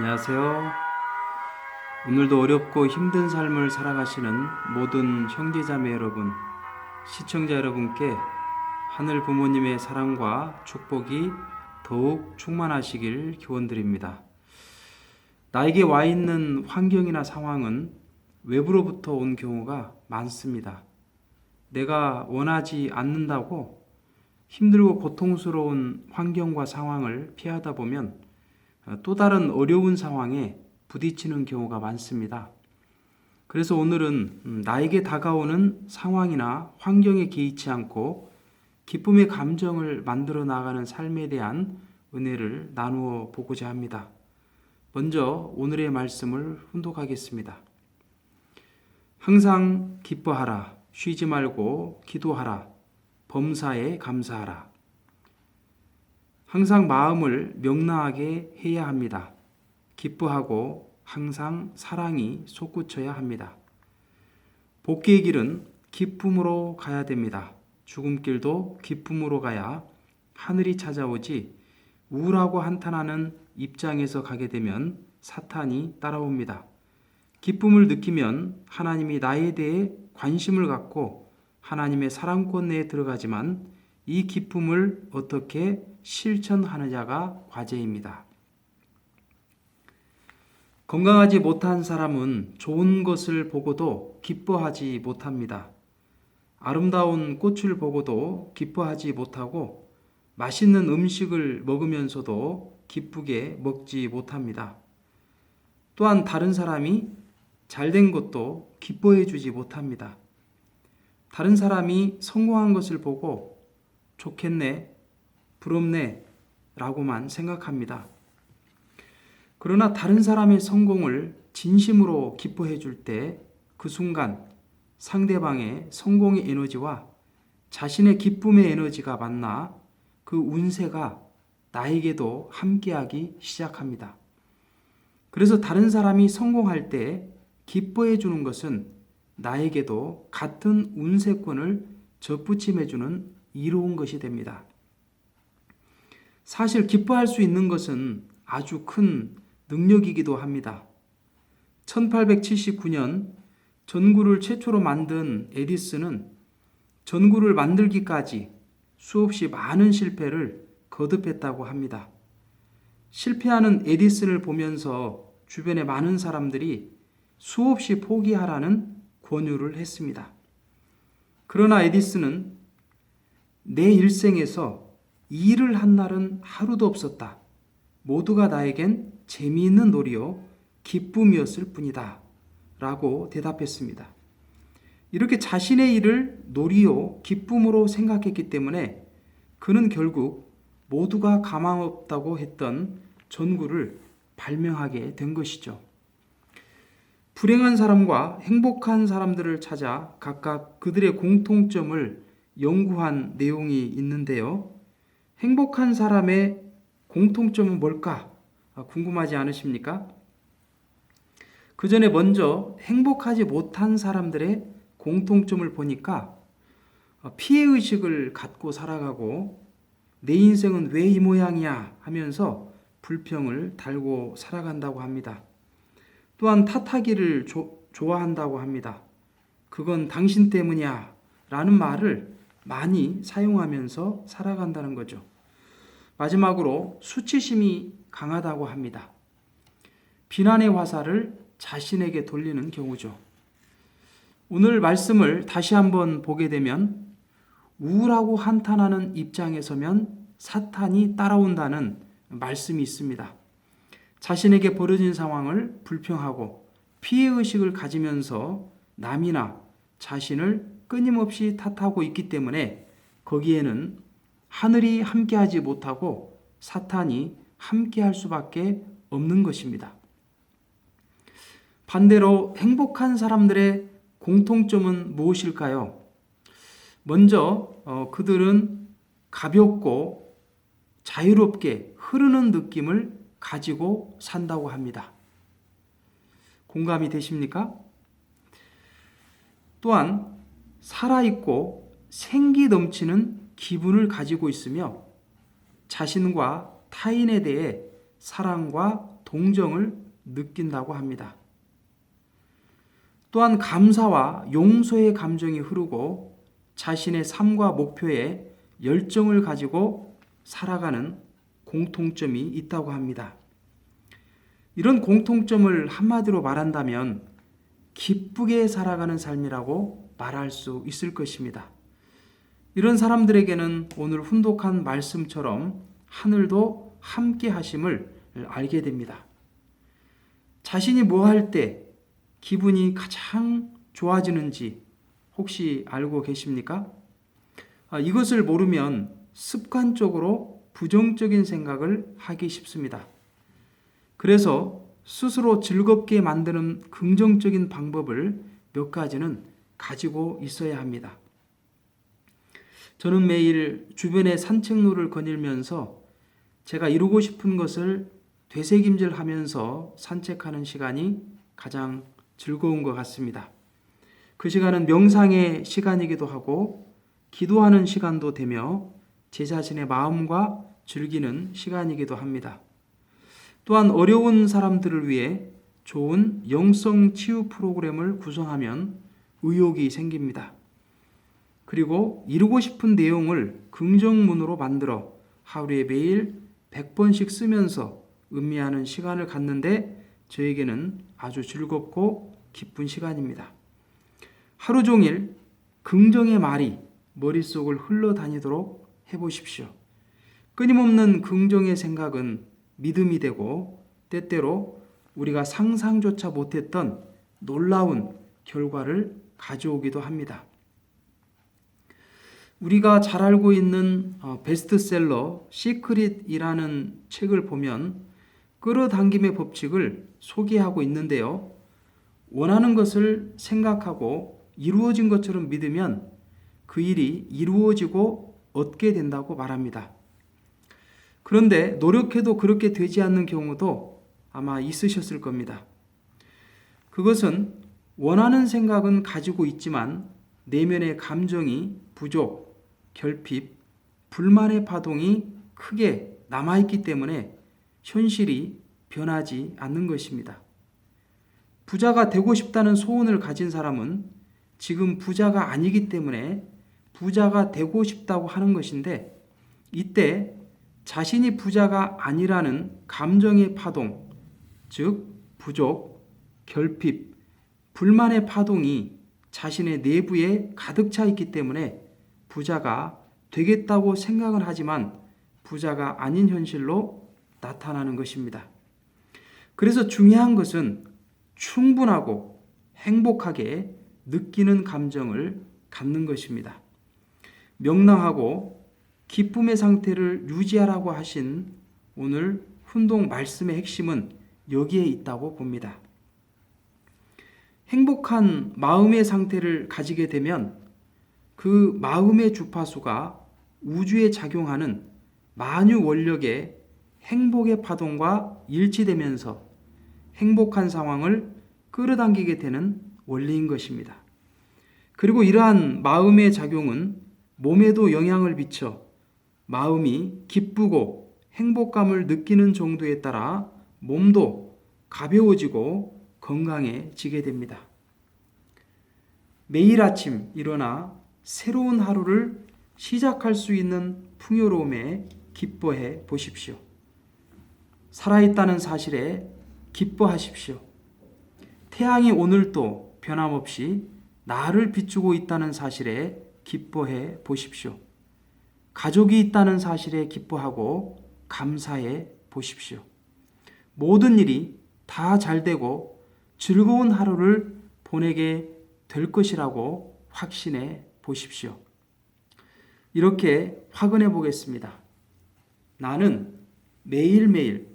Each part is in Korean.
안녕하세요. 오늘도 어렵고 힘든 삶을 살아가시는 모든 형제자매 여러분, 시청자 여러분께 하늘 부모님의 사랑과 축복이 더욱 충만하시길 기원드립니다. 나에게 와 있는 환경이나 상황은 외부로부터 온 경우가 많습니다. 내가 원하지 않는다고 힘들고 고통스러운 환경과 상황을 피하다 보면 또 다른 어려운 상황에 부딪히는 경우가 많습니다. 그래서 오늘은 나에게 다가오는 상황이나 환경에 개의치 않고 기쁨의 감정을 만들어 나가는 삶에 대한 은혜를 나누어 보고자 합니다. 먼저 오늘의 말씀을 훈독하겠습니다. 항상 기뻐하라. 쉬지 말고 기도하라. 범사에 감사하라. 항상 마음을 명랑하게 해야 합니다. 기뻐하고 항상 사랑이 솟구쳐야 합니다. 복귀의 길은 기쁨으로 가야 됩니다. 죽음길도 기쁨으로 가야 하늘이 찾아오지 우울하고 한탄하는 입장에서 가게 되면 사탄이 따라옵니다. 기쁨을 느끼면 하나님이 나에 대해 관심을 갖고 하나님의 사랑권 내에 들어가지만 이 기쁨을 어떻게 실천하느냐가 과제입니다. 건강하지 못한 사람은 좋은 것을 보고도 기뻐하지 못합니다. 아름다운 꽃을 보고도 기뻐하지 못하고 맛있는 음식을 먹으면서도 기쁘게 먹지 못합니다. 또한 다른 사람이 잘된 것도 기뻐해 주지 못합니다. 다른 사람이 성공한 것을 보고 좋겠네, 부럽네 라고만 생각합니다. 그러나 다른 사람의 성공을 진심으로 기뻐해 줄 때 그 순간 상대방의 성공의 에너지와 자신의 기쁨의 에너지가 만나 그 운세가 나에게도 함께하기 시작합니다. 그래서 다른 사람이 성공할 때 기뻐해 주는 것은 나에게도 같은 운세권을 접붙임해 주는 이로운 것이 됩니다. 사실 기뻐할 수 있는 것은 아주 큰 능력이기도 합니다. 1879년 전구를 최초로 만든 에디슨은 전구를 만들기까지 수없이 많은 실패를 거듭했다고 합니다. 실패하는 에디슨을 보면서 주변의 많은 사람들이 수없이 포기하라는 권유를 했습니다. 그러나 에디슨은 내 일생에서 일을 한 날은 하루도 없었다. 모두가 나에겐 재미있는 놀이요 기쁨이었을 뿐이다 라고 대답했습니다. 이렇게 자신의 일을 놀이요 기쁨으로 생각했기 때문에 그는 결국 모두가 가망없다고 했던 전구를 발명하게 된 것이죠. 불행한 사람과 행복한 사람들을 찾아 각각 그들의 공통점을 연구한 내용이 있는데요. 행복한 사람의 공통점은 뭘까? 궁금하지 않으십니까? 그 전에 먼저 행복하지 못한 사람들의 공통점을 보니까 피해의식을 갖고 살아가고 내 인생은 왜 이 모양이야 하면서 불평을 달고 살아간다고 합니다. 또한 탓하기를 좋아한다고 합니다. 그건 당신 때문이야 라는 말을 많이 사용하면서 살아간다는 거죠. 마지막으로 수치심이 강하다고 합니다. 비난의 화살을 자신에게 돌리는 경우죠. 오늘 말씀을 다시 한번 보게 되면 우울하고 한탄하는 입장에 서면 사탄이 따라온다는 말씀이 있습니다. 자신에게 벌어진 상황을 불평하고 피해의식을 가지면서 남이나 자신을 끊임없이 탓하고 있기 때문에 거기에는 하늘이 함께하지 못하고 사탄이 함께할 수밖에 없는 것입니다. 반대로 행복한 사람들의 공통점은 무엇일까요? 먼저 그들은 가볍고 자유롭게 흐르는 느낌을 가지고 산다고 합니다. 공감이 되십니까? 또한 살아있고 생기 넘치는 기분을 가지고 있으며 자신과 타인에 대해 사랑과 동정을 느낀다고 합니다. 또한 감사와 용서의 감정이 흐르고 자신의 삶과 목표에 열정을 가지고 살아가는 공통점이 있다고 합니다. 이런 공통점을 한마디로 말한다면 기쁘게 살아가는 삶이라고 말할 수 있을 것입니다. 이런 사람들에게는 오늘 훈독한 말씀처럼 하늘도 함께 하심을 알게 됩니다. 자신이 뭐 할 때 기분이 가장 좋아지는지 혹시 알고 계십니까? 이것을 모르면 습관적으로 부정적인 생각을 하기 쉽습니다. 그래서 스스로 즐겁게 만드는 긍정적인 방법을 몇 가지는 가지고 있어야 합니다. 저는 매일 주변의 산책로를 거닐면서 제가 이루고 싶은 것을 되새김질하면서 산책하는 시간이 가장 즐거운 것 같습니다. 그 시간은 명상의 시간이기도 하고 기도하는 시간도 되며 제 자신의 마음과 즐기는 시간이기도 합니다. 또한 어려운 사람들을 위해 좋은 영성 치유 프로그램을 구성하면 의욕이 생깁니다. 그리고 이루고 싶은 내용을 긍정문으로 만들어 하루에 매일 100번씩 쓰면서 음미하는 시간을 갖는데 저에게는 아주 즐겁고 기쁜 시간입니다. 하루 종일 긍정의 말이 머릿속을 흘러다니도록 해보십시오. 끊임없는 긍정의 생각은 믿음이 되고 때때로 우리가 상상조차 못했던 놀라운 결과를 가져오기도 합니다. 우리가 잘 알고 있는 베스트셀러 시크릿이라는 책을 보면 끌어당김의 법칙을 소개하고 있는데요. 원하는 것을 생각하고 이루어진 것처럼 믿으면 그 일이 이루어지고 얻게 된다고 말합니다. 그런데 노력해도 그렇게 되지 않는 경우도 아마 있으셨을 겁니다. 그것은 원하는 생각은 가지고 있지만 내면의 감정이 부족, 결핍, 불만의 파동이 크게 남아있기 때문에 현실이 변하지 않는 것입니다. 부자가 되고 싶다는 소원을 가진 사람은 지금 부자가 아니기 때문에 부자가 되고 싶다고 하는 것인데 이때 자신이 부자가 아니라는 감정의 파동, 즉 부족, 결핍, 불만의 파동이 자신의 내부에 가득 차 있기 때문에 부자가 되겠다고 생각은 하지만 부자가 아닌 현실로 나타나는 것입니다. 그래서 중요한 것은 충분하고 행복하게 느끼는 감정을 갖는 것입니다. 명랑하고 기쁨의 상태를 유지하라고 하신 오늘 훈독 말씀의 핵심은 여기에 있다고 봅니다. 행복한 마음의 상태를 가지게 되면 그 마음의 주파수가 우주에 작용하는 만유 원력의 행복의 파동과 일치되면서 행복한 상황을 끌어당기게 되는 원리인 것입니다. 그리고 이러한 마음의 작용은 몸에도 영향을 미쳐 마음이 기쁘고 행복감을 느끼는 정도에 따라 몸도 가벼워지고 건강해지게 됩니다. 매일 아침 일어나 새로운 하루를 시작할 수 있는 풍요로움에 기뻐해 보십시오. 살아있다는 사실에 기뻐하십시오. 태양이 오늘도 변함없이 나를 비추고 있다는 사실에 기뻐해 보십시오. 가족이 있다는 사실에 기뻐하고 감사해 보십시오. 모든 일이 다 잘되고 즐거운 하루를 보내게 될 것이라고 확신해 보십시오. 이렇게 확언해 보겠습니다. 나는 매일매일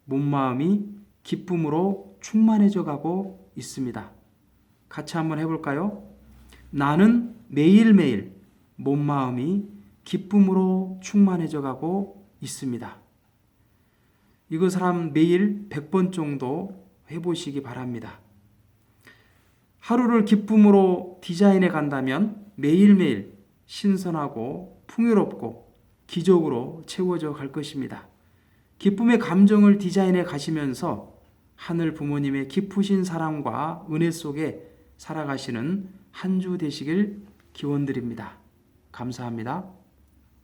몸마음이 기쁨으로 충만해져 가고 있습니다. 같이 한번 해볼까요? 나는 매일매일 몸마음이 기쁨으로 충만해져 가고 있습니다. 이것을 한 매일 100번 정도 해보시기 바랍니다. 하루를 기쁨으로 디자인해 간다면 매일매일 신선하고 풍요롭고 기적으로 채워져 갈 것입니다. 기쁨의 감정을 디자인해 가시면서 하늘 부모님의 깊으신 사랑과 은혜 속에 살아가시는 한 주 되시길 기원드립니다. 감사합니다.